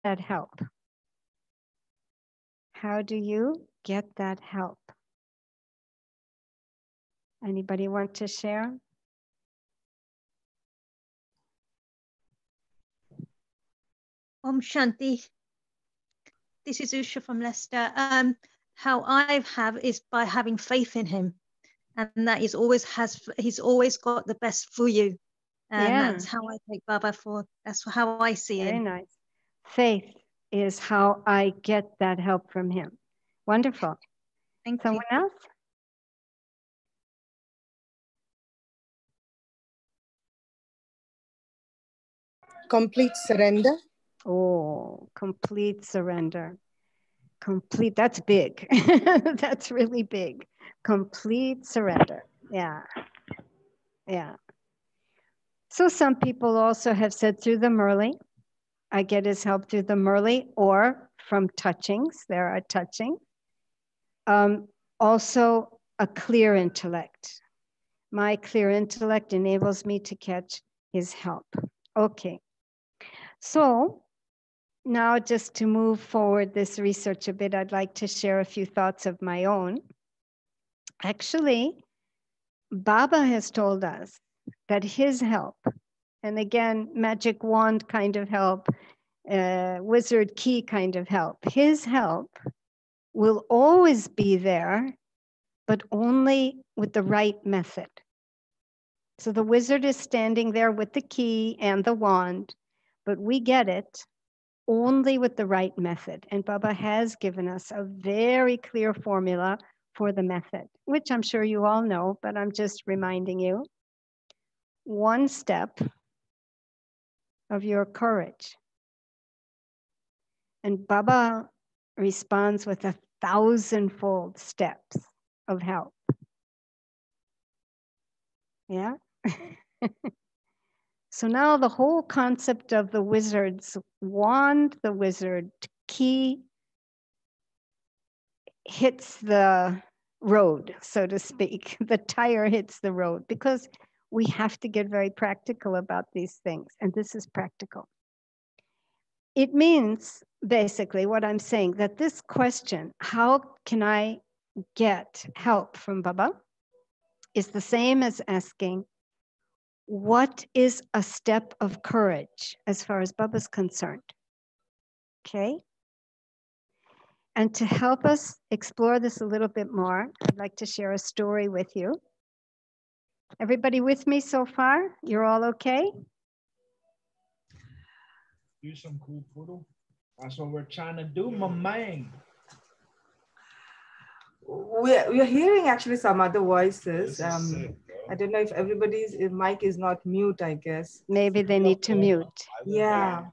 that help? How do you get that help? Anybody want to share? Shanti. This is Usha from Leicester. How I have is by having faith in him, and that he's always got the best for you, and that's how I take Baba for. That's how I see him. Very nice. Faith is how I get that help from him. Wonderful. Thank Someone you. else? Complete surrender. Oh, complete surrender. Complete, that's big. That's really big. Complete surrender. Yeah. Yeah. So some people also have said through the Murli, I get his help through the Murli or from touchings. There are touching. Also a clear intellect. My clear intellect enables me to catch his help. Okay. So now just to move forward this research a bit, I'd like to share a few thoughts of my own. Actually, Baba has told us that his help, and again, magic wand kind of help, wizard key kind of help, his help will always be there, but only with the right method. So the wizard is standing there with the key and the wand, but we get it only with the right method. And Baba has given us a very clear formula for the method, which I'm sure you all know, but I'm just reminding you. One step of your courage. And Baba responds with 1,000-fold steps of help. Yeah? So now the whole concept of the wizard's wand, the wizard key, hits the road, so to speak. The tire hits the road because we have to get very practical about these things. And this is practical. It means basically what I'm saying, that this question, how can I get help from Baba, is the same as asking, what is a step of courage as far as Baba's concerned? Okay. And to help us explore this a little bit more, I'd like to share a story with you. Everybody with me so far? You're all okay? Do some cool photo. That's what we're trying to do, my man. We're hearing actually some other voices. I don't know if everybody's mic is not mute, I guess. Maybe they need to mute. Yeah.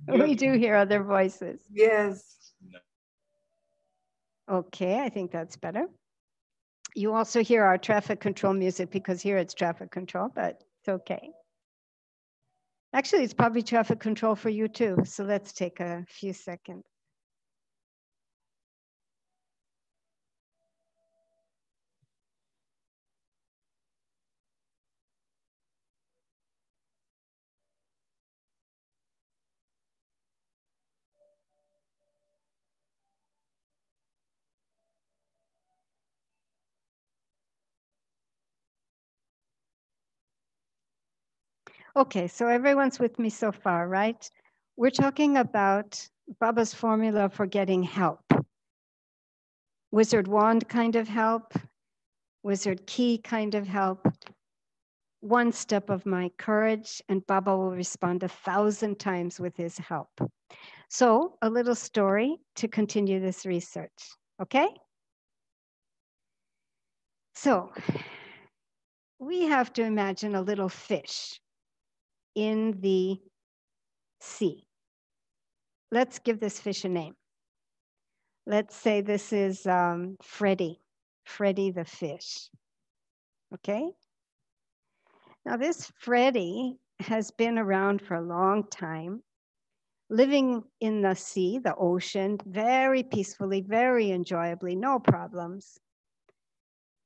We do hear other voices. Yes. Okay, I think that's better. You also hear our traffic control music because here it's traffic control, but it's okay. Actually, it's probably traffic control for you too. So let's take a few seconds. Okay, so everyone's with me so far, right? We're talking about Baba's formula for getting help. Wizard wand kind of help, wizard key kind of help. One step of my courage, and Baba will respond 1,000 times with his help. So a little story to continue this research, okay? So we have to imagine a little fish in the sea. Let's give this fish a name. Let's say this is Freddy the fish, okay? Now this Freddy has been around for a long time, living in the sea, the ocean, very peacefully, very enjoyably, no problems.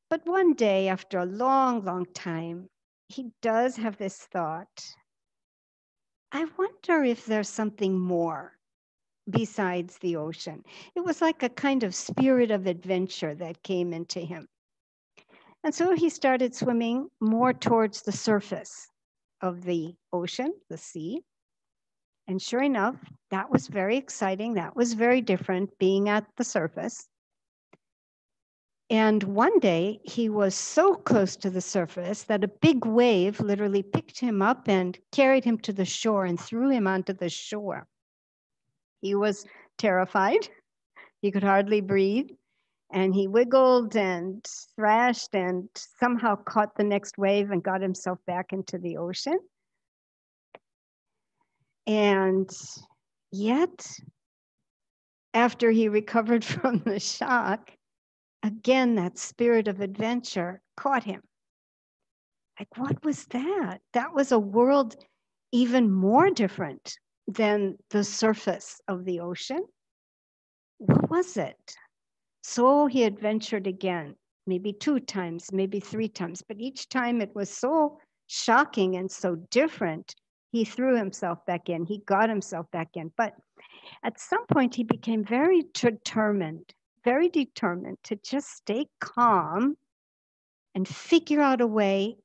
But one day, after a long, long time, he does have this thought, I wonder if there's something more besides the ocean. It was like a kind of spirit of adventure that came into him. And so he started swimming more towards the surface of the ocean, the sea. And sure enough, that was very exciting. That was very different, being at the surface. And one day he was so close to the surface that a big wave literally picked him up and carried him to the shore and threw him onto the shore. He was terrified. He could hardly breathe. And he wiggled and thrashed and somehow caught the next wave and got himself back into the ocean. And yet, after he recovered from the shock, again, that spirit of adventure caught him. Like, what was that? That was a world even more different than the surface of the ocean. What was it? So he adventured again, maybe 2 times, maybe 3 times, but each time it was so shocking and so different. He threw himself back in, he got himself back in. But at some point, he became very determined to just stay calm and figure out a way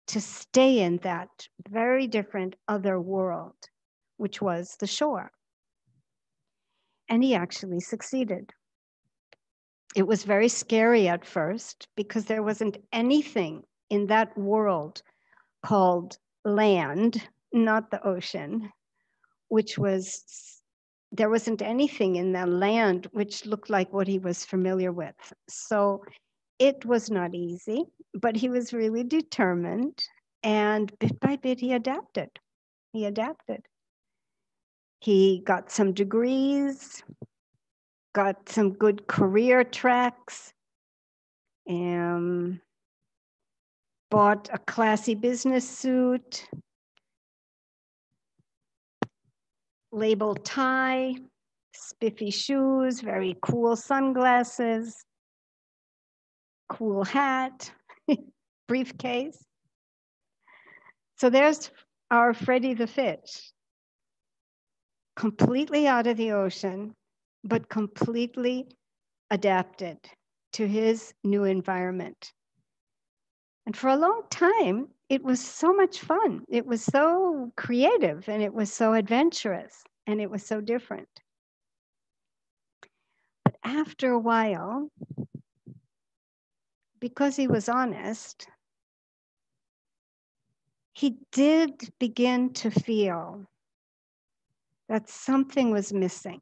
to stay in that very different other world, which was the shore. And he actually succeeded. It was very scary at first because there wasn't anything in that world called land, not the ocean, which was, there wasn't anything in the land which looked like what he was familiar with. So it was not easy, but he was really determined, and bit by bit he adapted. He adapted. He got some degrees, got some good career tracks, bought a classy business suit, label tie, spiffy shoes, very cool sunglasses, cool hat, briefcase. So there's our Freddie the fish, completely out of the ocean, but completely adapted to his new environment. And for a long time, it was so much fun. It was so creative, and it was so adventurous, and it was so different. But after a while, because he was honest, he did begin to feel that something was missing.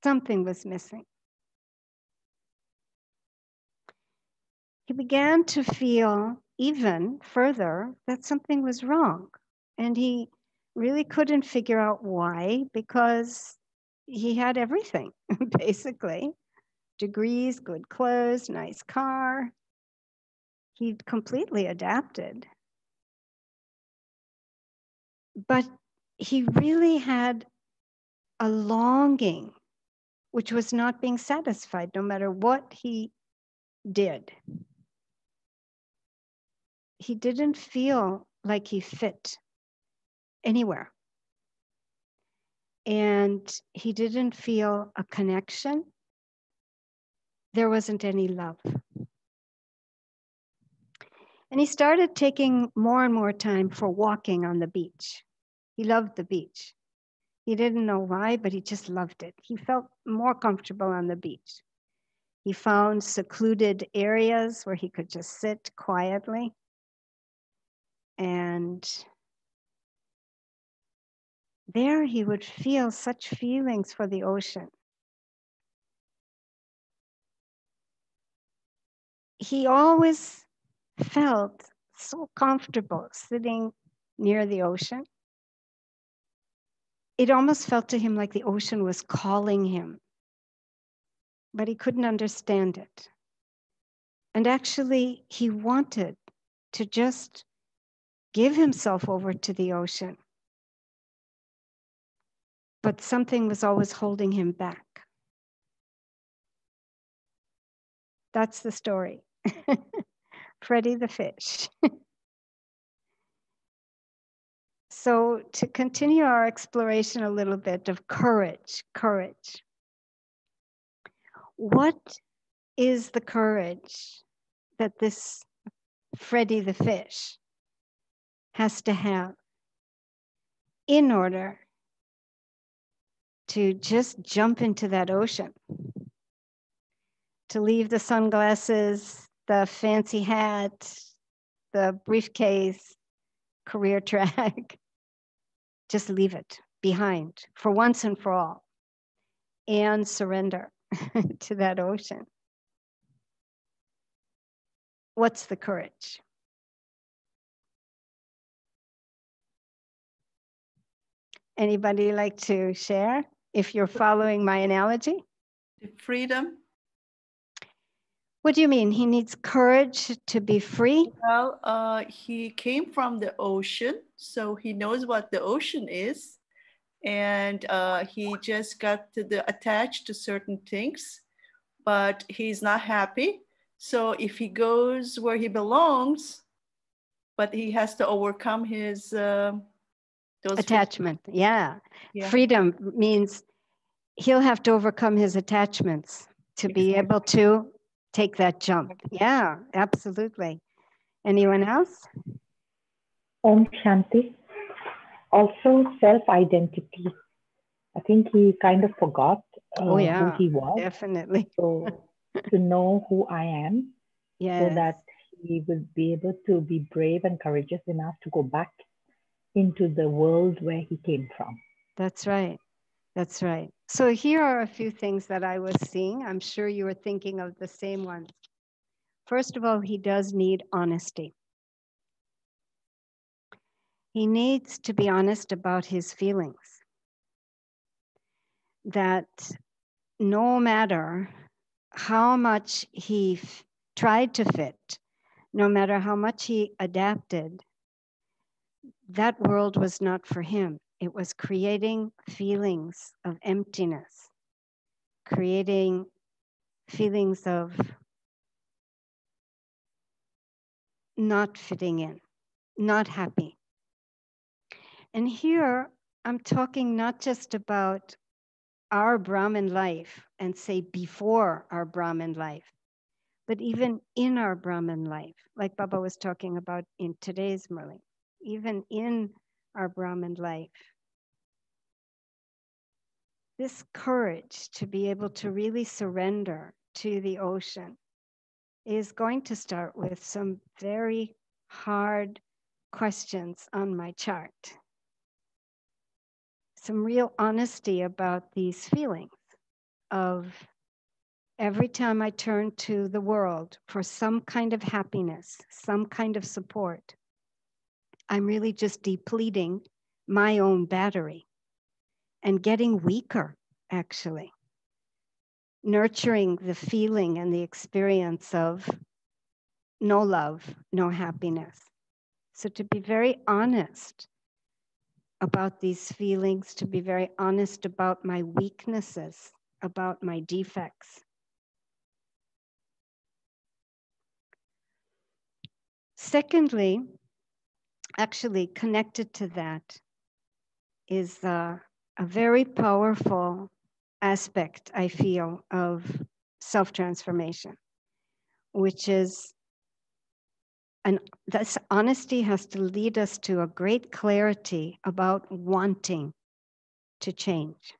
Something was missing. He began to feel even further that something was wrong. And he really couldn't figure out why, because he had everything, basically. Degrees, good clothes, nice car. He'd completely adapted. But he really had a longing which was not being satisfied no matter what he did. He didn't feel like he fit anywhere. And he didn't feel a connection. There wasn't any love. And he started taking more and more time for walking on the beach. He loved the beach. He didn't know why, but he just loved it. He felt more comfortable on the beach. He found secluded areas where he could just sit quietly. And there he would feel such feelings for the ocean. He always felt so comfortable sitting near the ocean. It almost felt to him like the ocean was calling him, but he couldn't understand it. And actually, he wanted to just give himself over to the ocean. But something was always holding him back. That's the story. Freddie the fish. So to continue our exploration a little bit of courage, what is the courage that this Freddy the fish has to have in order to just jump into that ocean, to leave the sunglasses, the fancy hat, the briefcase, career track, just leave it behind for once and for all and surrender to that ocean? What's the courage? Anybody like to share if you're following my analogy? The freedom. What do you mean? He needs courage to be free? Well, he came from the ocean, so he knows what the ocean is. And he just got attached to certain things, but he's not happy. So if he goes where he belongs, but he has to overcome his those attachment. Yeah. Freedom means he'll have to overcome his attachments to be able to take that jump. Yeah, absolutely. Anyone else? Om Shanti. Also self-identity. I think he kind of forgot who he was. Definitely. So to know who I am, yes. So that he will be able to be brave and courageous enough to go back into the world where he came from. That's right. That's right. So here are a few things that I was seeing. I'm sure you were thinking of the same ones. First of all, he does need honesty. He needs to be honest about his feelings. That no matter how much he tried to fit, no matter how much he adapted, that world was not for him. It was creating feelings of emptiness, creating feelings of not fitting in, not happy. And here I'm talking not just about our Brahmin life and say before our Brahmin life, but even in our Brahmin life, like Baba was talking about in today's Murli, even in our Brahmin life. This courage to be able to really surrender to the ocean is going to start with some very hard questions on my chart. Some real honesty about these feelings of every time I turn to the world for some kind of happiness, some kind of support, I'm really just depleting my own battery and getting weaker, actually. Nurturing the feeling and the experience of no love, no happiness. So to be very honest about these feelings, to be very honest about my weaknesses, about my defects. Secondly, actually connected to that is a very powerful aspect, I feel, of self-transformation, which is, and this honesty has to lead us to a great clarity about wanting to change.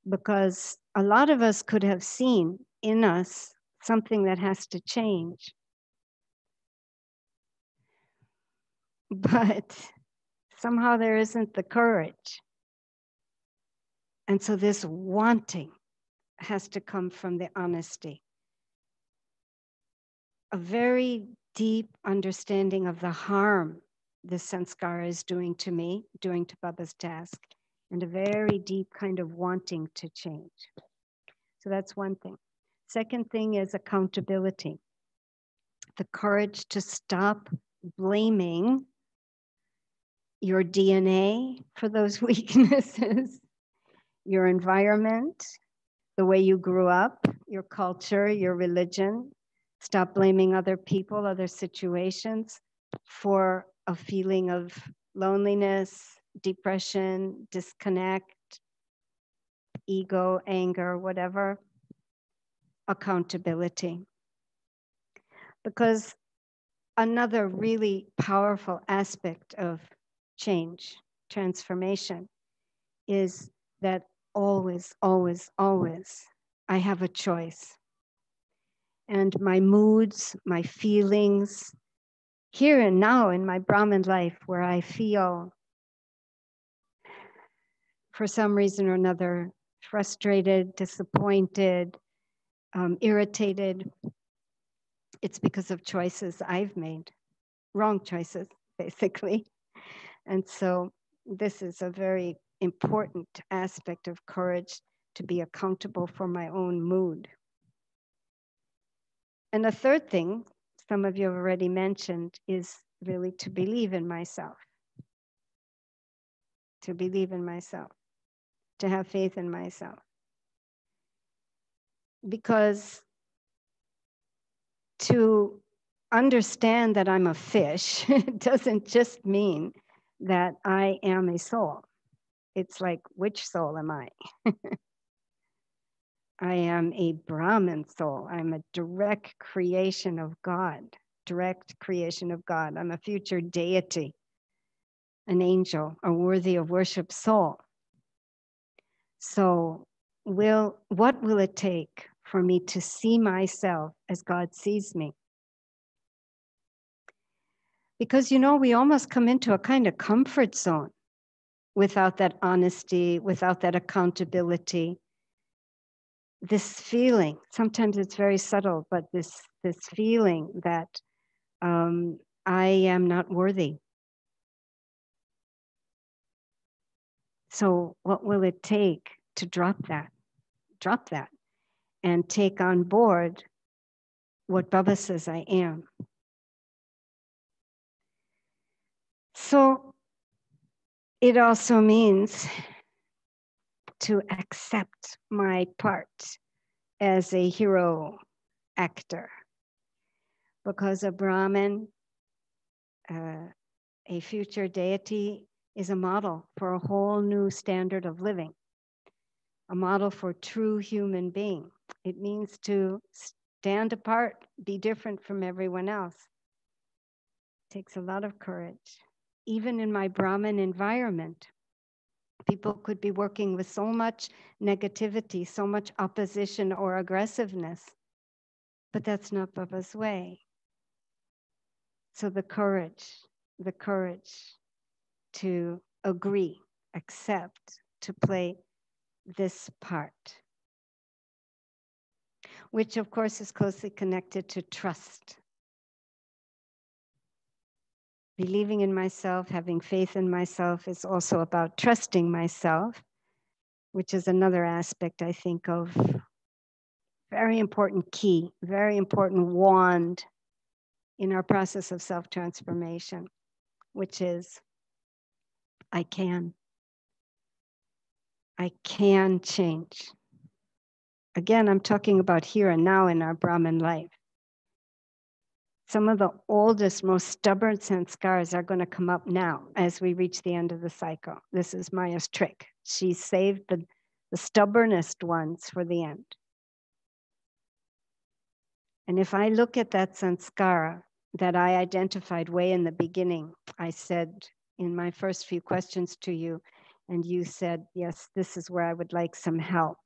Because a lot of us could have seen in us something that has to change. But somehow there isn't the courage. And so this wanting has to come from the honesty. A very deep understanding of the harm this sanskara is doing to me, doing to Baba's task, and a very deep kind of wanting to change. So that's one thing. Second thing is accountability. The courage to stop blaming your DNA for those weaknesses, your environment, the way you grew up, your culture, your religion. Stop blaming other people, other situations for a feeling of loneliness, depression, disconnect, ego, anger, whatever, accountability. Because another really powerful aspect of change, transformation, is that always, always, always, I have a choice. And my moods, my feelings, here and now in my Brahmin life, where I feel, for some reason or another, frustrated, disappointed, irritated, it's because of choices I've made, wrong choices, basically. And so this is a very important aspect of courage, to be accountable for my own mood. And the third thing, some of you have already mentioned, is really to believe in myself. To believe in myself, to have faith in myself. Because to understand that I'm a fish doesn't just mean that I am a soul. It's like, which soul am I? I am a Brahman soul. I'm a direct creation of God, direct creation of God. I'm a future deity, an angel, a worthy of worship soul. So what will it take for me to see myself as God sees me? Because, we almost come into a kind of comfort zone without that honesty, without that accountability. This feeling, sometimes it's very subtle, but this feeling that I am not worthy. So what will it take to drop that, and take on board what Baba says I am? So it also means to accept my part as a hero actor, because a Brahmin, a future deity, is a model for a whole new standard of living, a model for true human being. It means to stand apart, be different from everyone else. It takes a lot of courage. Even in my Brahmin environment, people could be working with so much negativity, so much opposition or aggressiveness, but that's not Baba's way. So the courage to agree, accept, to play this part, which of course is closely connected to trust. Believing in myself, having faith in myself is also about trusting myself, which is another aspect, I think, of very important key, very important wand in our process of self-transformation, which is I can change. Again, I'm talking about here and now in our Brahmin life. Some of the oldest, most stubborn sanskars are going to come up now as we reach the end of the cycle. This is Maya's trick. She saved the stubbornest ones for the end. And if I look at that sanskara that I identified way in the beginning, I said in my first few questions to you, and you said, yes, this is where I would like some help.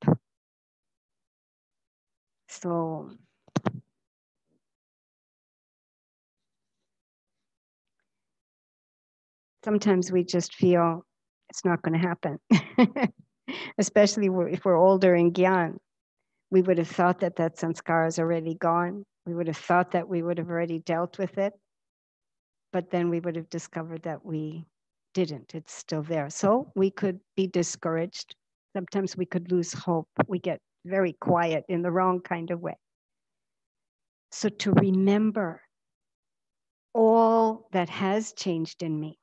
So sometimes we just feel it's not going to happen, especially if we're older in Gyan. We would have thought that sanskara is already gone. We would have thought that we would have already dealt with it, but then we would have discovered that we didn't. It's still there. So we could be discouraged. Sometimes we could lose hope. We get very quiet in the wrong kind of way. So to remember all that has changed in me,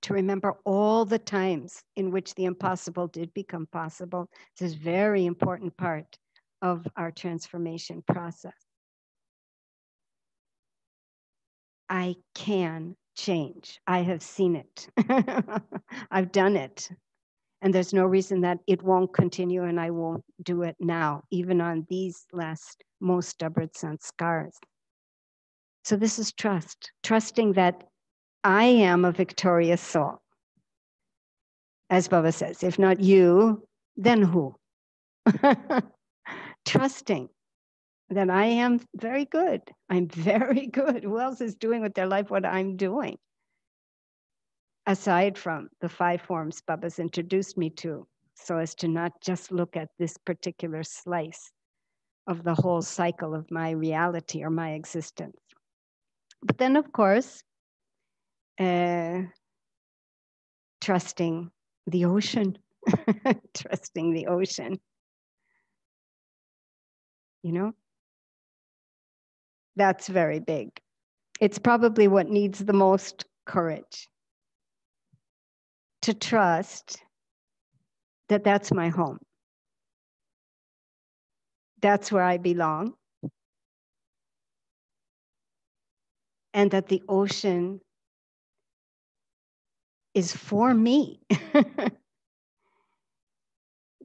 to remember all the times in which the impossible did become possible, this is a very important part of our transformation process. I can change. I have seen it. I've done it. And there's no reason that it won't continue and I won't do it now, even on these last most stubborn sanskars. So this is trust, trusting that I am a victorious soul. As Baba says, if not you, then who? Trusting that I am very good. I'm very good. Who else is doing with their life what I'm doing? Aside from the 5 forms Baba's introduced me to, so as to not just look at this particular slice of the whole cycle of my reality or my existence. But then, of course, trusting the ocean, trusting the ocean, you know, that's very big. It's probably what needs the most courage, to trust that that's my home. That's where I belong. And that the ocean is for me.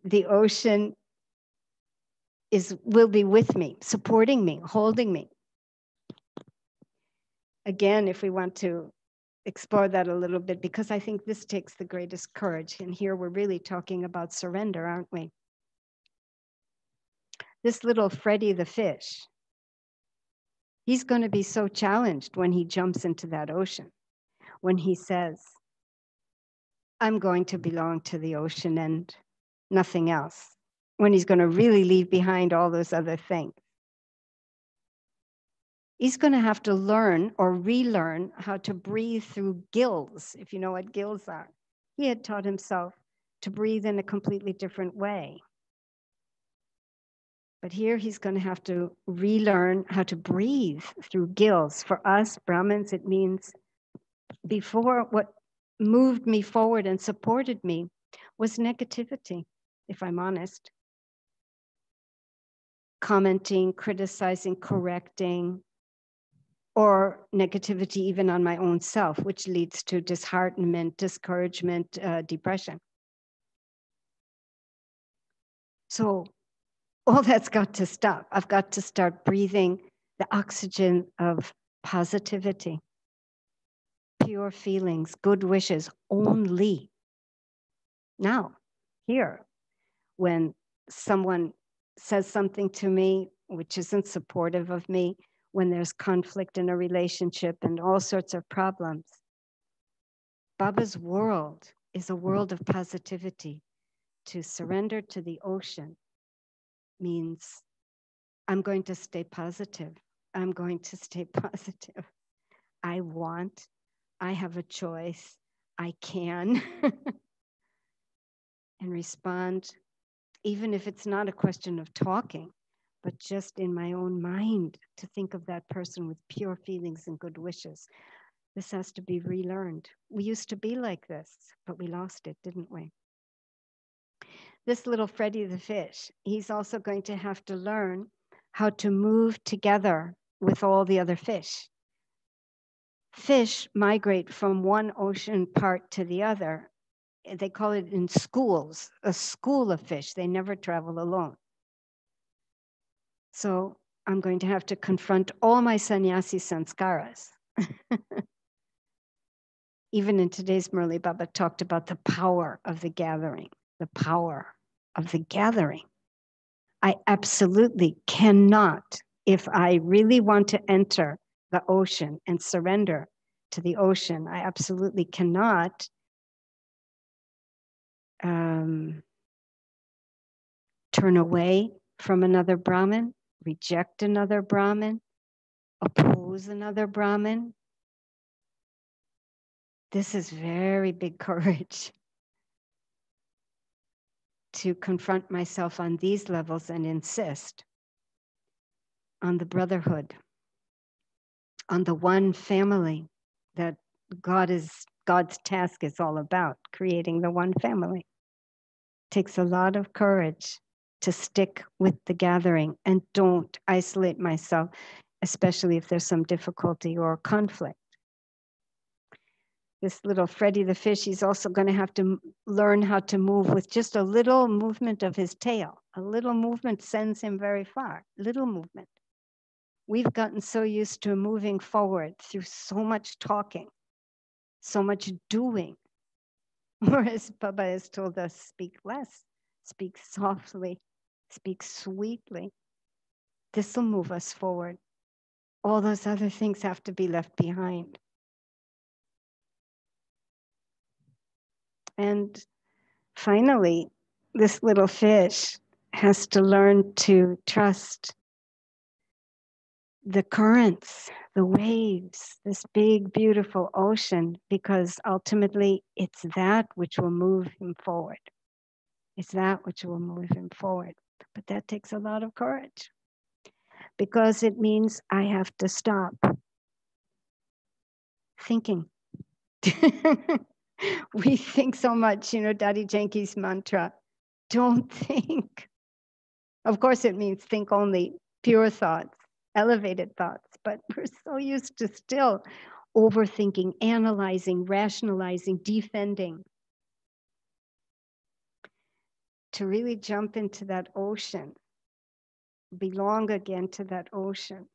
The ocean will be with me, supporting me, holding me. Again, if we want to explore that a little bit, because I think this takes the greatest courage. And here we're really talking about surrender, aren't we? This little Freddy the fish, he's going to be so challenged when he jumps into that ocean, when he says, I'm going to belong to the ocean and nothing else, when he's going to really leave behind all those other things. He's going to have to learn or relearn how to breathe through gills, if you know what gills are. He had taught himself to breathe in a completely different way. But here he's going to have to relearn how to breathe through gills. For us Brahmins, it means before, what moved me forward and supported me was negativity, if I'm honest. Commenting, criticizing, correcting, or negativity even on my own self, which leads to disheartenment, discouragement, depression. So all that's got to stop. I've got to start breathing the oxygen of positivity, pure feelings, good wishes only. Now, here, when someone says something to me which isn't supportive of me, when there's conflict in a relationship and all sorts of problems, Baba's world is a world of positivity. To surrender to the ocean means I'm going to stay positive. I'm going to stay positive. I have a choice. I can. And respond, even if it's not a question of talking, but just in my own mind, to think of that person with pure feelings and good wishes. This has to be relearned. We used to be like this, but we lost it, didn't we? This little Freddy the fish, he's also going to have to learn how to move together with all the other fish. Fish migrate from one ocean part to the other. They call it in schools, a school of fish. They never travel alone. So I'm going to have to confront all my sannyasi sanskaras. Even in today's Murli, Baba talked about the power of the gathering, the power of the gathering. I absolutely cannot, if I really want to enter the ocean and surrender to the ocean, I absolutely cannot turn away from another Brahmin, reject another Brahmin, oppose another Brahmin. This is very big courage to confront myself on these levels and insist on the brotherhood, on the one family that God's task is all about, creating the one family. It takes a lot of courage to stick with the gathering and don't isolate myself, especially if there's some difficulty or conflict. This little Freddy the fish, he's also going to have to learn how to move with just a little movement of his tail. A little movement sends him very far. Little movement. We've gotten so used to moving forward through so much talking, so much doing. Whereas Baba has told us, speak less, speak softly, speak sweetly. This will move us forward. All those other things have to be left behind. And finally, this little fish has to learn to trust the currents, the waves, this big, beautiful ocean, because ultimately it's that which will move him forward. It's that which will move him forward. But that takes a lot of courage, because it means I have to stop thinking. We think so much, Daddy Janki's mantra, don't think. Of course, it means think only pure thoughts, elevated thoughts, but we're so used to still overthinking, analyzing, rationalizing, defending. To really jump into that ocean, belong again to that ocean,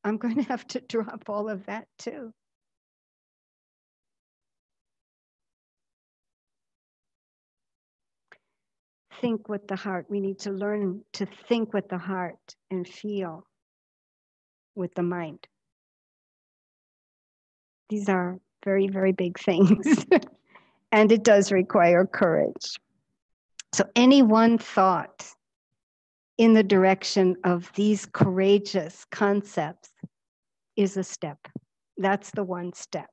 I'm going to have to drop all of that too. Think with the heart. We need to learn to think with the heart and feel with the mind. These are very, very big things. And it does require courage. So any one thought in the direction of these courageous concepts is a step. That's the one step.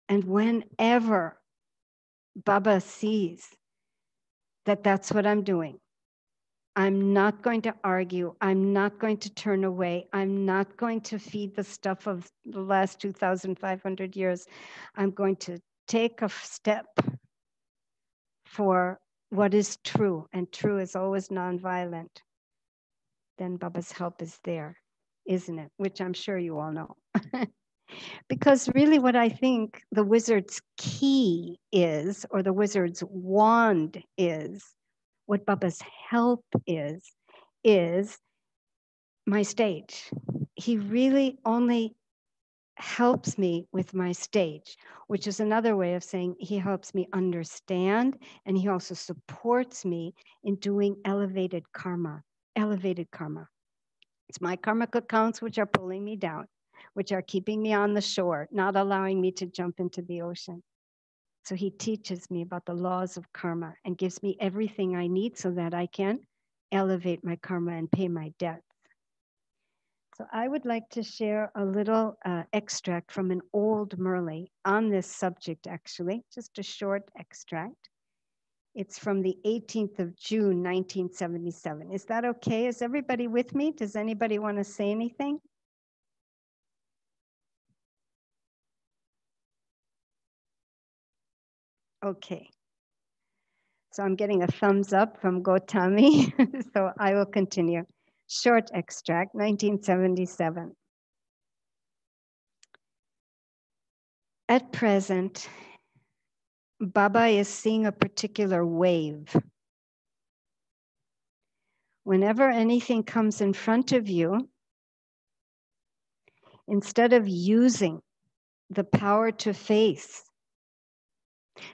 And whenever Baba sees that that's what I'm doing, I'm not going to argue. I'm not going to turn away. I'm not going to feed the stuff of the last 2,500 years. I'm going to take a step for what is true, and true is always nonviolent. Then Baba's help is there, isn't it? Which I'm sure you all know. Because really what I think the wizard's key is, or the wizard's wand is, what Baba's help is my stage. He really only helps me with my stage, which is another way of saying he helps me understand, and he also supports me in doing elevated karma. Elevated karma. It's my karmic accounts which are pulling me down, which are keeping me on the shore, not allowing me to jump into the ocean. So he teaches me about the laws of karma and gives me everything I need so that I can elevate my karma and pay my debts. So I would like to share a little extract from an old Murli on this subject, actually, just a short extract. It's from the 18th of June, 1977. Is that okay? Is everybody with me? Does anybody want to say anything? Okay. So I'm getting a thumbs up from Gotami, so I will continue. Short extract, 1977. At present, Baba is seeing a particular wave. Whenever anything comes in front of you, instead of using the power to face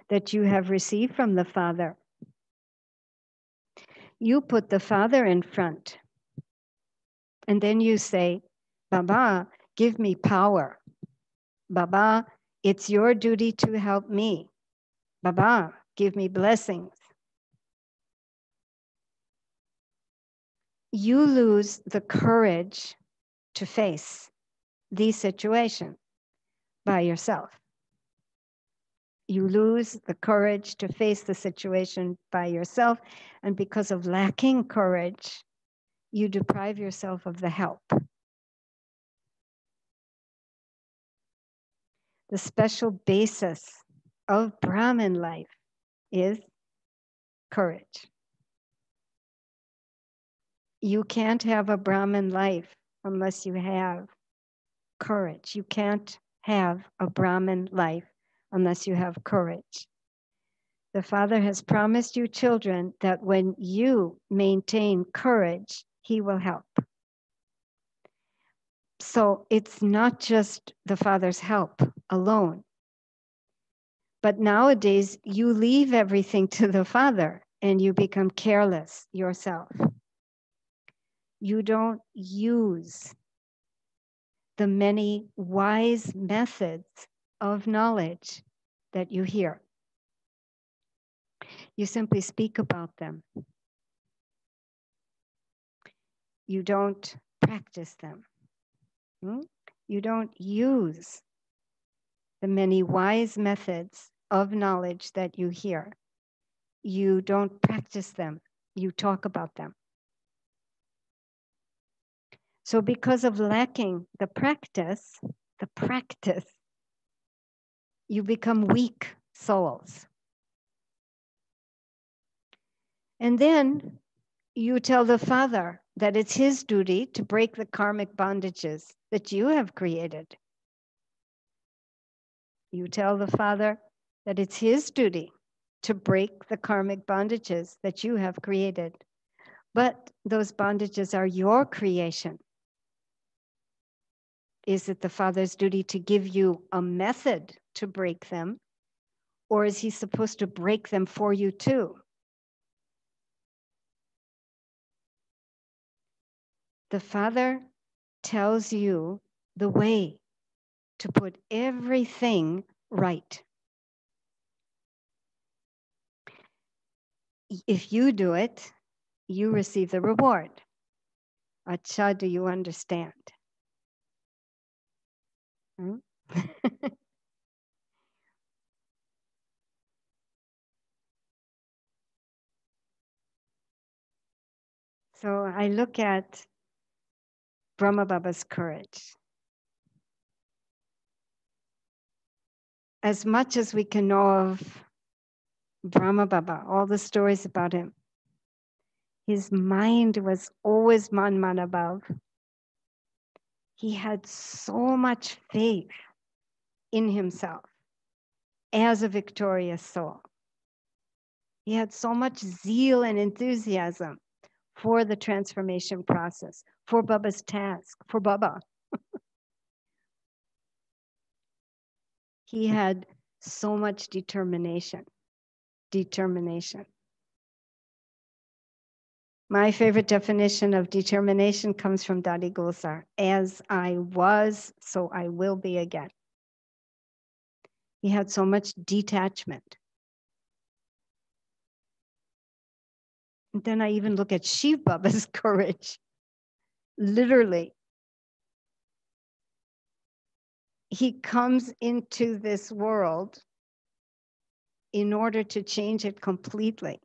that you have received from the Father, you put the Father in front. And then you say, Baba, give me power. Baba, it's your duty to help me. Baba, give me blessings. You lose the courage to face the situation by yourself. You lose the courage to face the situation by yourself, and because of lacking courage, you deprive yourself of the help. The special basis of Brahmin life is courage. You can't have a Brahmin life unless you have courage. You can't have a Brahmin life unless you have courage. The Father has promised you children that when you maintain courage, He will help. So it's not just the Father's help alone. But nowadays, you leave everything to the Father and you become careless yourself. You don't use the many wise methods of knowledge that you hear. You simply speak about them. You don't practice them. You don't use the many wise methods of knowledge that you hear. You don't practice them. You talk about them. So because of lacking the practice, you become weak souls. And then you tell the Father that it's His duty to break the karmic bondages that you have created. You tell the Father that it's His duty to break the karmic bondages that you have created. But those bondages are your creation. Is it the Father's duty to give you a method to break them? Or is He supposed to break them for you too? The Father tells you the way to put everything right. If you do it, you receive the reward. Acha, do you understand? So I look at Brahma Baba's courage. As much as we can know of Brahma Baba, all the stories about him, his mind was always man above. He had so much faith in himself as a victorious soul. He had so much zeal and enthusiasm for the transformation process, for Baba's task, for Baba. He had so much determination. My favorite definition of determination comes from Dadi Gosar. As I was, so I will be again. He had so much detachment. And then I even look at Shiv Baba's courage. Literally. He comes into this world in order to change it completely.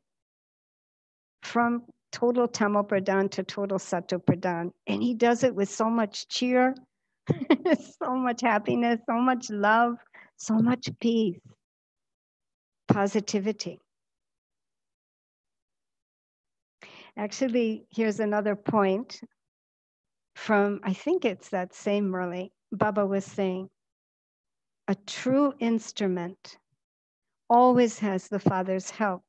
From total Tamo Pradhan to total Sato Pradhan. And he does it with so much cheer, so much happiness, so much love, so much peace, positivity. Actually, here's another point from, I think it's that same Murli. Baba was saying, a true instrument always has the Father's help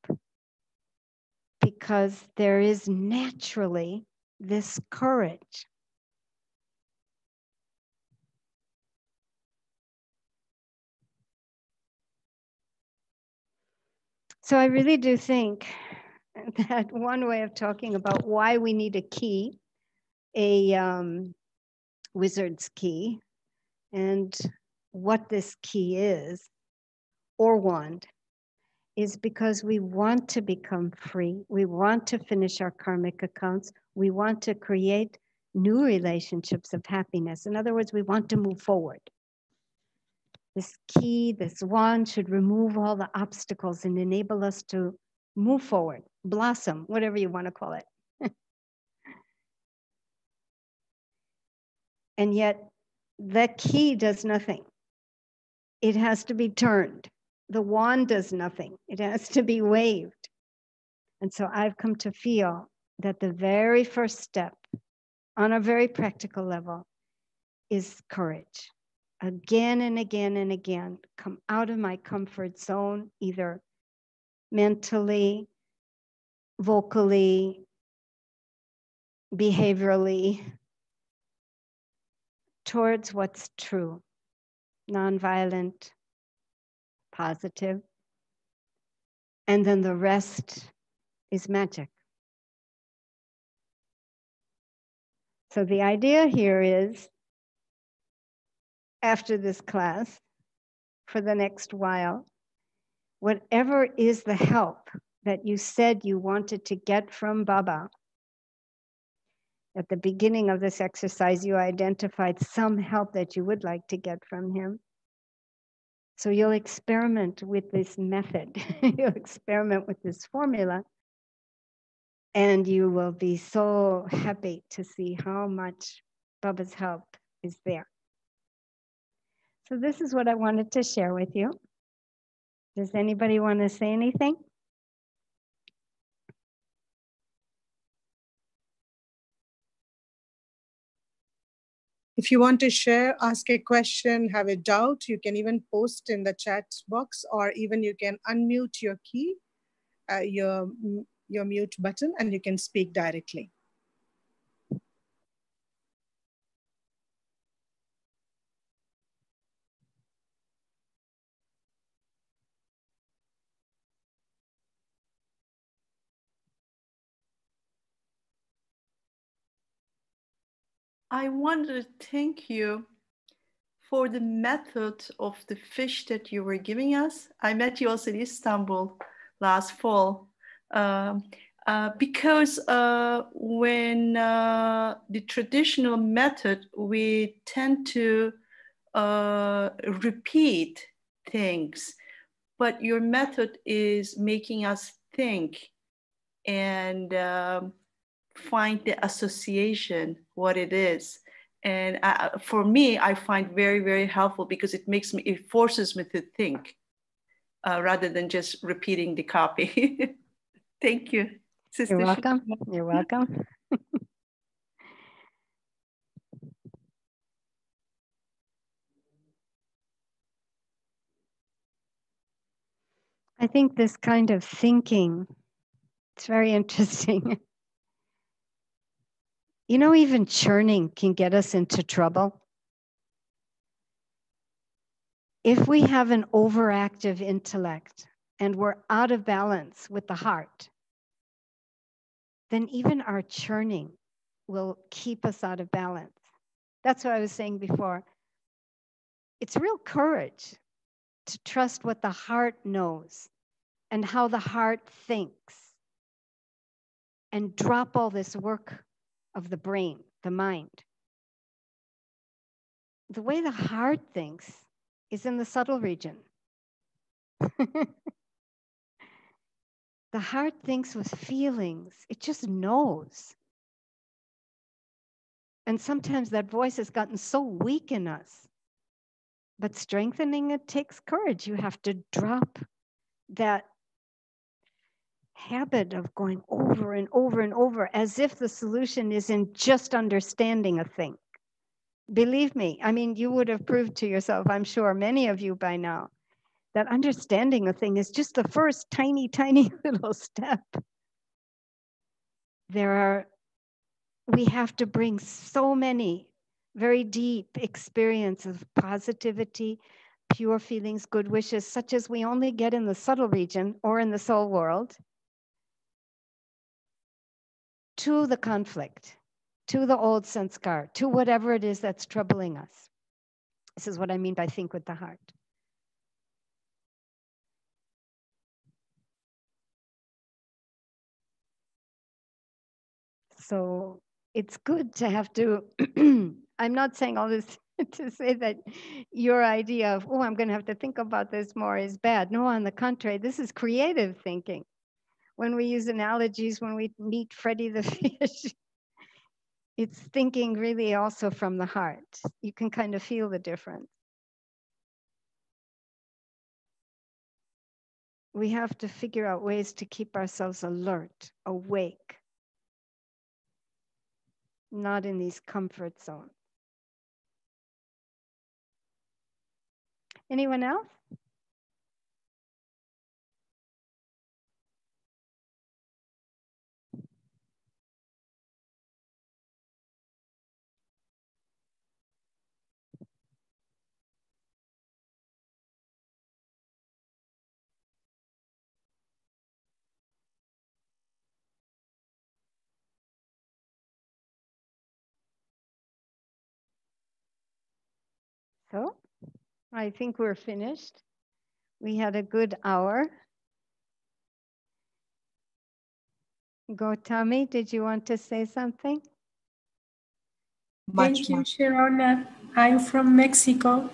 because there is naturally this courage. So I really do think that one way of talking about why we need a key, a wizard's key, and what this key is, or wand, is because we want to become free. We want to finish our karmic accounts. We want to create new relationships of happiness. In other words, we want to move forward. This key, this wand should remove all the obstacles and enable us to move forward, blossom, whatever you want to call it. And yet the key does nothing. It has to be turned. The wand does nothing. It has to be waved. And so I've come to feel that the very first step on a very practical level is courage, again and again and again, come out of my comfort zone, either mentally, vocally, behaviorally, towards what's true, nonviolent, positive, and then the rest is magic. So the idea here is, after this class, for the next while, whatever is the help that you said you wanted to get from Baba, at the beginning of this exercise, you identified some help that you would like to get from him. So you'll experiment with this method. You'll experiment with this formula, and you will be so happy to see how much Baba's help is there. So this is what I wanted to share with you. Does anybody want to say anything? If you want to share, ask a question, have a doubt, you can even post in the chat box, or even you can unmute your key, your mute button, and you can speak directly. I want to thank you for the method of the fish that you were giving us. I met you also in Istanbul last fall. Because when the traditional method, we tend to repeat things, but your method is making us think and find the association, what it is. And for me, I find very, very helpful because it forces me to think rather than just repeating the copy. Thank you, Sister. You're welcome. You're welcome. I think this kind of thinking, it's very interesting. You know, even churning can get us into trouble. If we have an overactive intellect and we're out of balance with the heart, then even our churning will keep us out of balance. That's what I was saying before. It's real courage to trust what the heart knows and how the heart thinks, and drop all this work of the brain, the mind. The way the heart thinks is in the subtle region. The heart thinks with feelings. It just knows. And sometimes that voice has gotten so weak in us. But strengthening it takes courage. You have to drop that habit of going over and over and over as if the solution is in just understanding a thing. Believe me, I mean, you would have proved to yourself, I'm sure, many of you by now, that understanding a thing is just the first tiny, tiny little step. We have to bring so many very deep experiences of positivity, pure feelings, good wishes, such as we only get in the subtle region or in the soul world, to the conflict, to the old sanskar, to whatever it is that's troubling us. This is what I mean by think with the heart. So it's good to have to, I'm not saying all this to say that your idea of, oh, I'm going to have to think about this more is bad. No, on the contrary, this is creative thinking. When we use analogies, when we meet Freddy the fish, it's thinking really also from the heart. You can kind of feel the difference. We have to figure out ways to keep ourselves alert, awake, not in these comfort zones. Anyone else? So I think we're finished. We had a good hour. Gotami, did you want to say something? Thank you, Sharona. I'm from Mexico,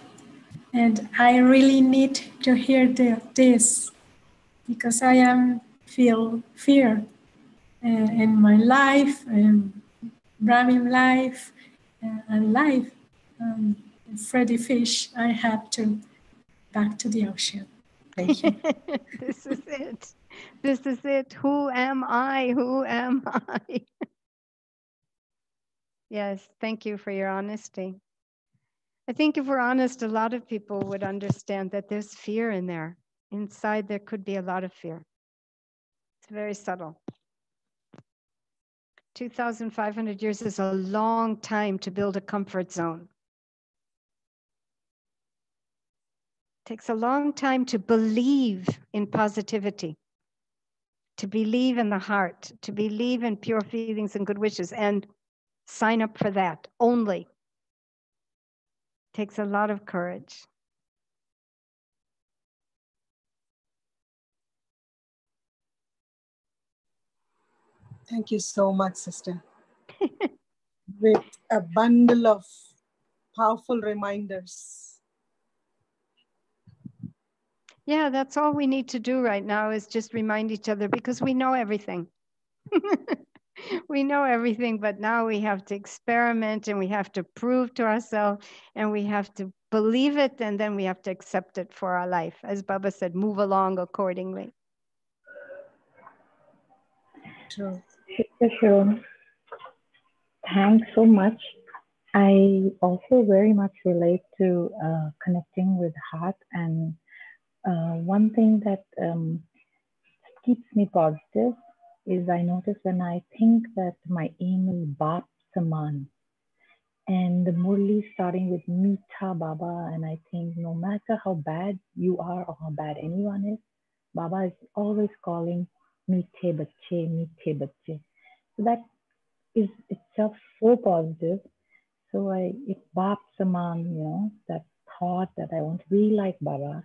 and I really need to hear this because I am feel fear in my life and Brahmin life and life. Freddy Fish, I have to back to the ocean. Thank you. This is it. This is it. Who am I? Who am I? Yes, thank you for your honesty. I think if we're honest, a lot of people would understand that there's fear in there. Inside, there could be a lot of fear. It's very subtle. 2,500 years is a long time to build a comfort zone. It takes a long time to believe in positivity, to believe in the heart, to believe in pure feelings and good wishes, and sign up for that only. It takes a lot of courage. Thank you so much, sister. With a bundle of powerful reminders. Yeah, that's all we need to do right now is just remind each other because we know everything. We know everything, but now we have to experiment and we have to prove to ourselves and we have to believe it and then we have to accept it for our life. As Baba said, move along accordingly. True. Sister Sharona, thanks so much. I also very much relate to connecting with heart, and one thing that keeps me positive is I notice when I think that my aim is Bap Saman, and the Murli starting with Meetha Baba, and I think no matter how bad you are or how bad anyone is, Baba is always calling Meethe Bache, Meethe Bache. So that is itself so positive. So it Bap Saman, that thought that I want to be like Baba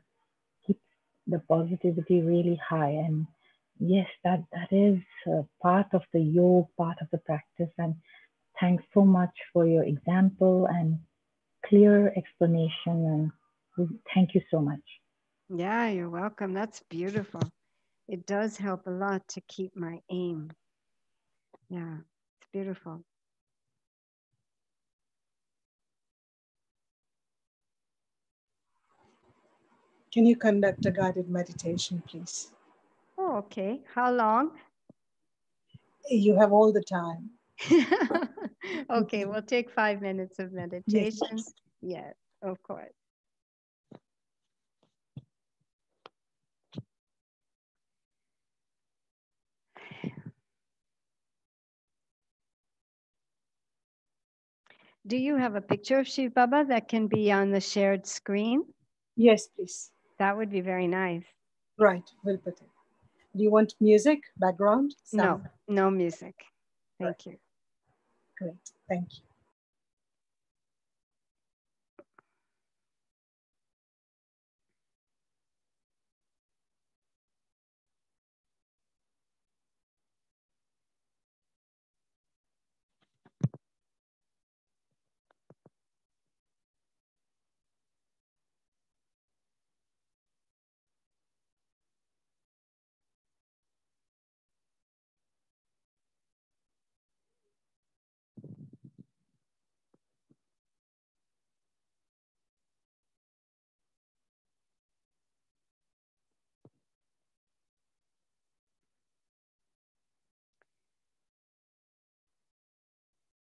keeps the positivity really high. And yes, that is part of the yoga, part of the practice. And thanks so much for your example and clear explanation. And thank you so much. Yeah, you're welcome. That's beautiful. It does help a lot to keep my aim. Yeah, it's beautiful. Can you conduct a guided meditation, please? Oh, okay. How long? You have all the time. Okay, we'll take 5 minutes of meditation. Yes, of course. Do you have a picture of Shiv Baba that can be on the shared screen? Yes, please. That would be very nice. Right, we'll put it. Do you want music, background? No, Sound? no music. Thank you. Great, thank you.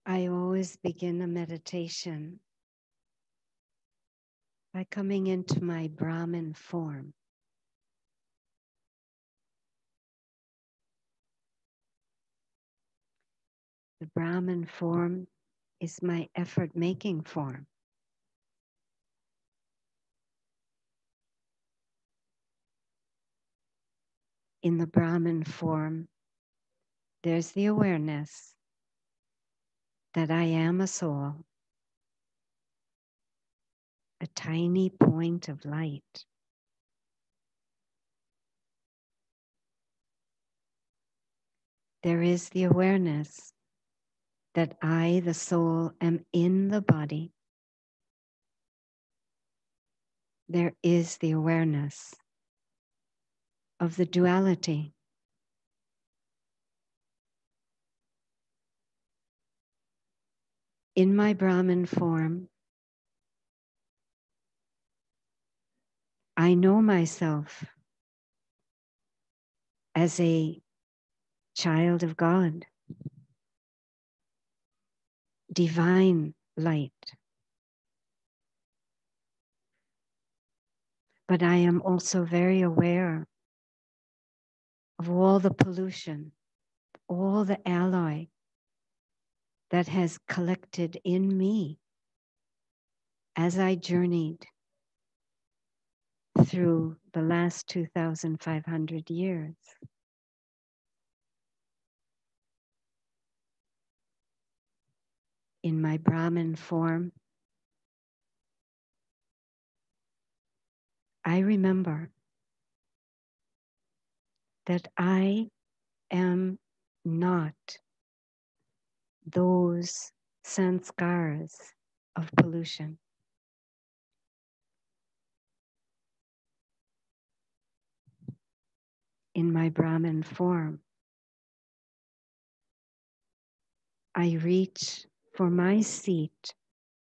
I always begin a meditation by coming into my Brahman form. The Brahman form is my effort-making form. In the Brahman form, there's the awareness that I am a soul, a tiny point of light. There is the awareness that I, the soul, am in the body. There is the awareness of the duality. In my Brahman form, I know myself as a child of God, divine light. But I am also very aware of all the pollution, all the alloy that has collected in me as I journeyed through the last 2,500 years. In my Brahman form, I remember that I am not those sanskars of pollution. In my Brahman form, I reach for my seat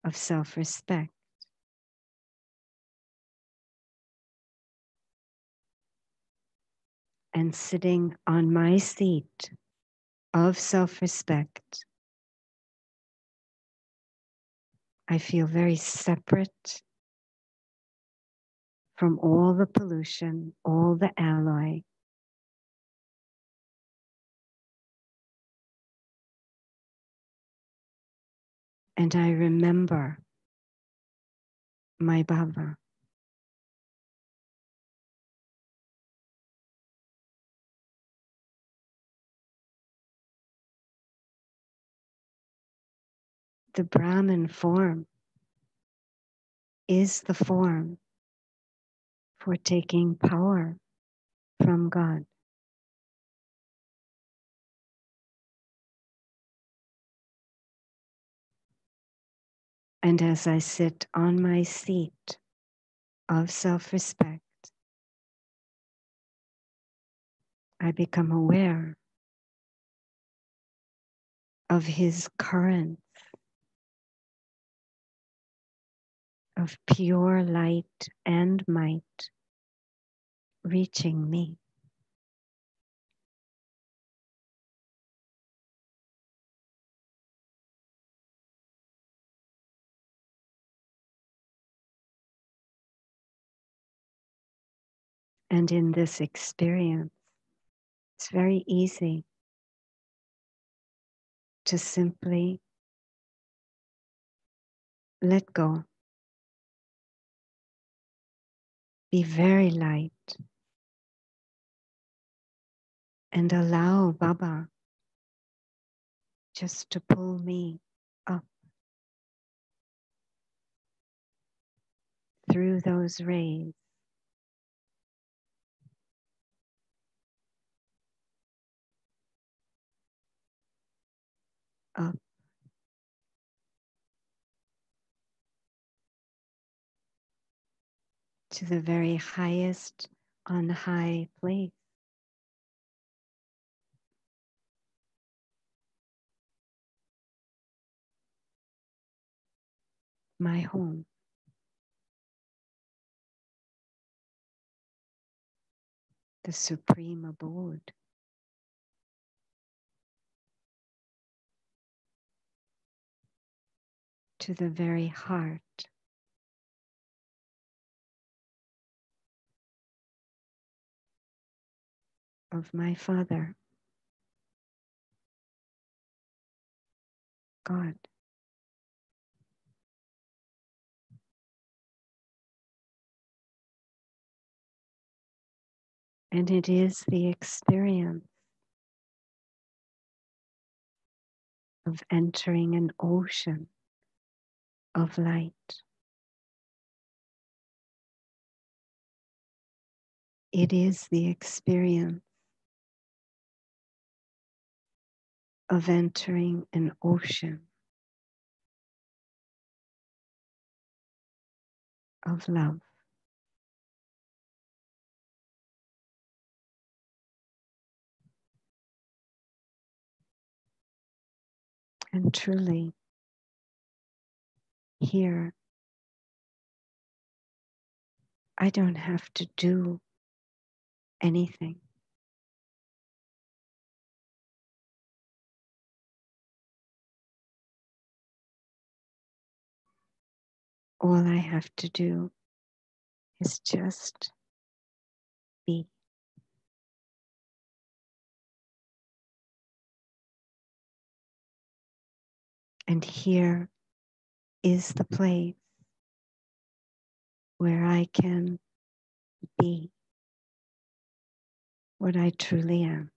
of self-respect. And sitting on my seat of self-respect, I feel very separate from all the pollution, all the alloy. And I remember my Baba. The Brahman form is the form for taking power from God. And as I sit on my seat of self-respect, I become aware of his current of pure light and might reaching me. And in this experience, it's very easy to simply let go, be very light, and allow Baba just to pull me up through those rays, up to the very highest on high place, my home. The supreme abode. To the very heart of my Father, God. And it is the experience of entering an ocean of light. It is the experience of entering an ocean of love. And truly, here, I don't have to do anything. All I have to do is just be. And here is the place where I can be what I truly am.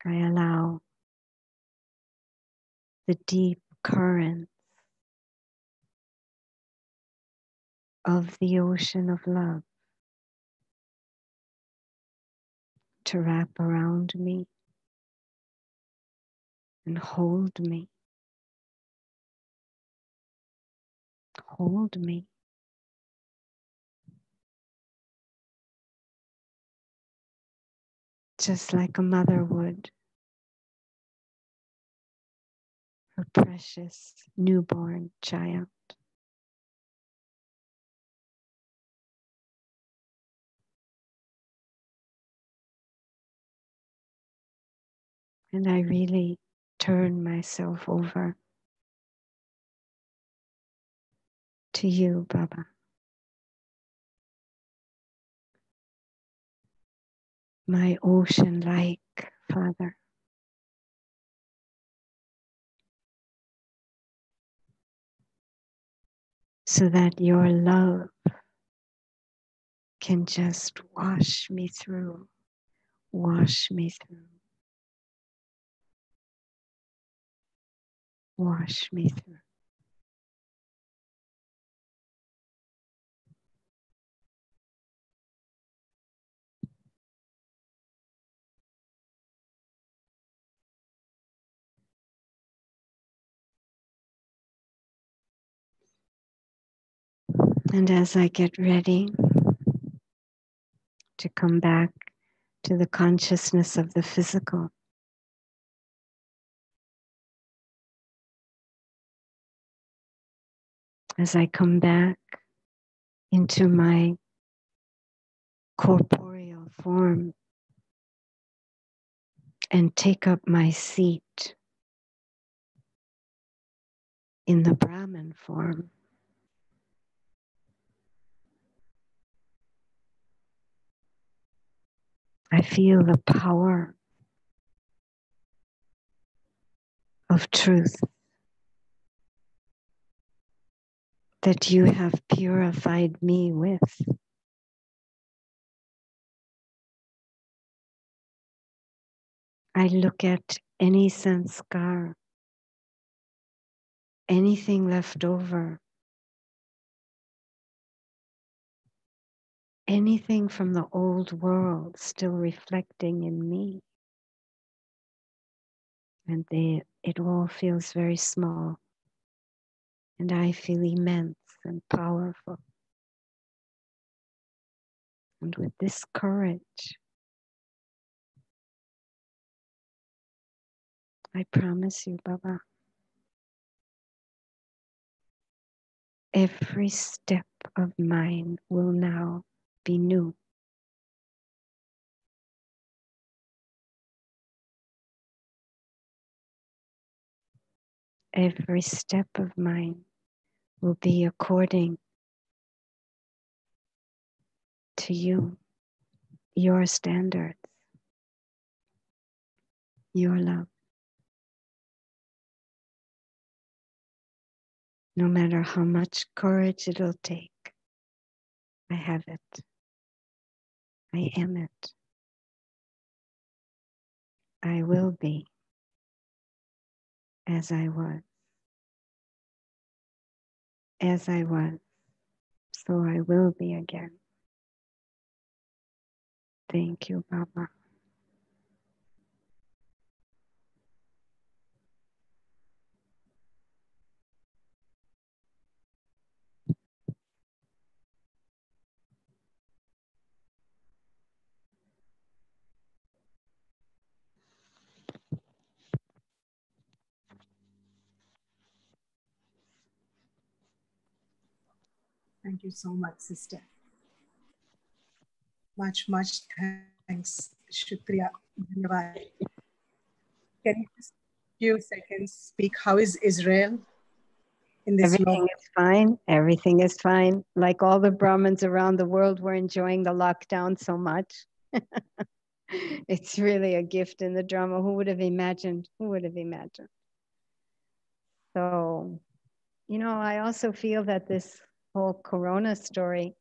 I allow the deep current of the ocean of love to wrap around me and hold me. Hold me. Just like a mother would her precious newborn child. And I really turn myself over to you, Baba. My ocean-like Father. So that your love can just wash me through, wash me through, wash me through. And as I get ready to come back to the consciousness of the physical, as I come back into my corporeal form and take up my seat in the Brahman form, I feel the power of truth that you have purified me with. I look at any sanskar, anything left over, anything from the old world still reflecting in me. And it all feels very small. And I feel immense and powerful. And with this courage, I promise you, Baba, every step of mine will now be new. every step of mine will be according to you, your standards, your love. No matter how much courage it'll take, I have it. I am it. I will be as I was. As I was, so I will be again. Thank you, Baba. Thank you so much, sister. Much, much thanks. Shukriya. Dhanyavad. Can you just few seconds speak? How is Israel in this Everything is fine. Everything is fine. Like all the Brahmins around the world, we're enjoying the lockdown so much. It's really a gift in the drama. Who would have imagined? Who would have imagined? So, you know, I also feel that this whole Corona story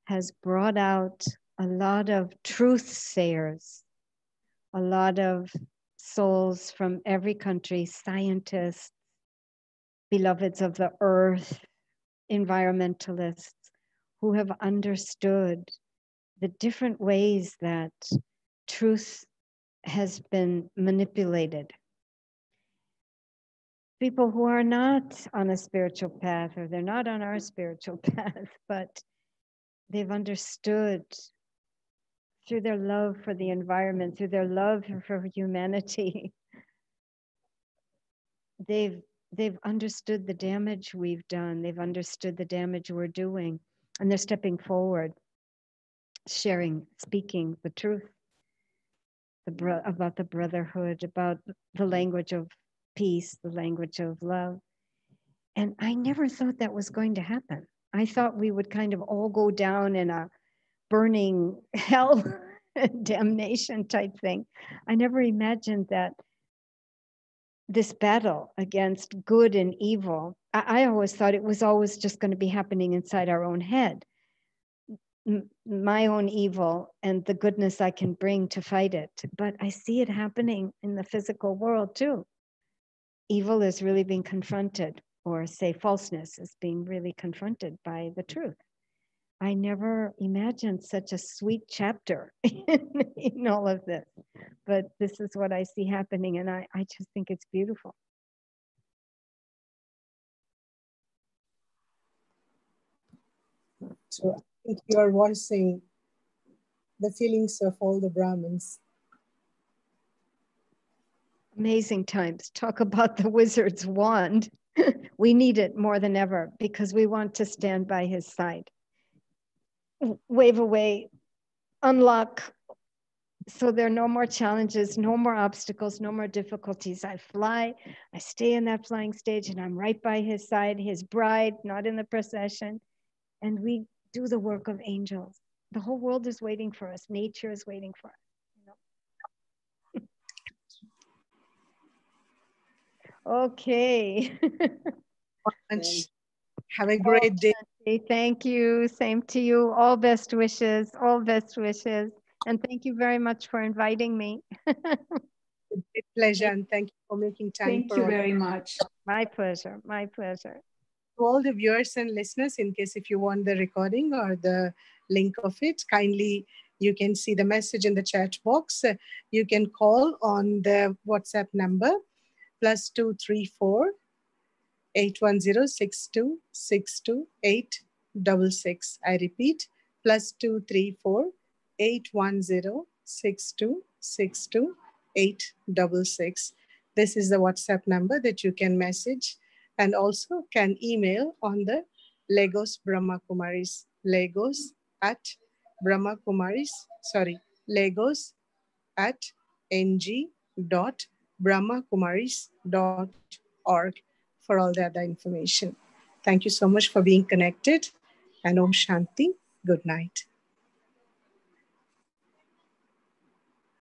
has brought out a lot of truth sayers, a lot of souls from every country, scientists, beloveds of the earth, environmentalists, who have understood the different ways that truth has been manipulated. People who are not on a spiritual path, or they're not on our spiritual path, but they've understood through their love for the environment, through their love for humanity, they've understood the damage we've done. They've understood the damage we're doing, and they're stepping forward, sharing, speaking the truth about the brotherhood, about the language of peace, the language of love. And I never thought that was going to happen. I thought we would kind of all go down in a burning hell, damnation type thing. I never imagined that this battle against good and evil, I always thought it was always just going to be happening inside our own head. My own evil and the goodness I can bring to fight it. But I see it happening in the physical world too. Evil is really being confronted, or say falseness is being really confronted by the truth. I never imagined such a sweet chapter in all of this, but this is what I see happening, and I just think it's beautiful. So I think you are voicing the feelings of all the Brahmins. Amazing times. Talk about the wizard's wand. We need it more than ever because we want to stand by his side. Wave away, unlock, so there are no more challenges, no more obstacles, no more difficulties. I fly, I stay in that flying stage, and I'm right by his side, his bride, not in the procession. And we do the work of angels. The whole world is waiting for us. Nature is waiting for us. Okay. Have a great day. Thank you. Same to you. All best wishes. All best wishes. And thank you very much for inviting me. Great pleasure, and thank you for making time. Thank you very much. My pleasure. My pleasure. To all the viewers and listeners, in case if you want the recording or the link of it, kindly you can see the message in the chat box. You can call on the WhatsApp number +234 810-6262-866. I repeat, +234 810-6262-866. This is the WhatsApp number that you can message and also can email on the Lagos Brahma Kumaris, Lagos at Brahma Kumaris, Lagos at ng.brahmakumaris.org. www.sharona.org for all the other information. Thank you so much for being connected, and Om Shanti. Good night.